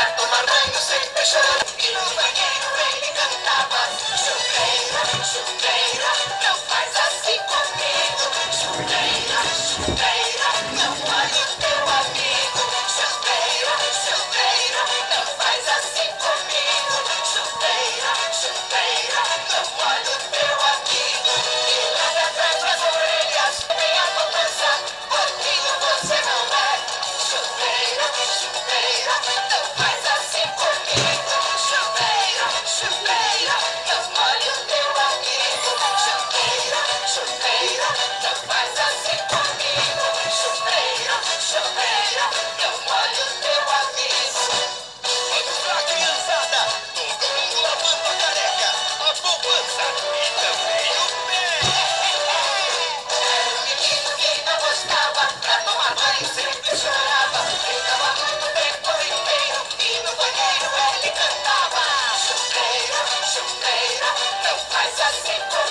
pra tomar banho sempre chorava. E no banheiro ele cantava: chuveira, chuveira, não faz assim comigo. Chuveira, chuveira, não olhe o teu amigo. Chuveira, chuveira, não faz assim comigo. Chuveira, chuveira, não olhe o teu amigo. E lá de atrás das orelhas vem a poupança, pouquinho você não é. Chuveira, chuveira, não faz assim comigo. Chuveira, chuveira, não olhe o teu amigo. Chuveira, chuveira, não faz assim comigo. Chuveira, chuveira, não olhe o teu amigo. Vamos lá, criançada, todo mundo lavando a careca, a poupança e também o pé. Era um menino que não gostava, pra tomar banho sempre chorava. Ficava muito bem por inteiro e no banheiro ele cantava: chuveira, chuveira, não faz assim comigo.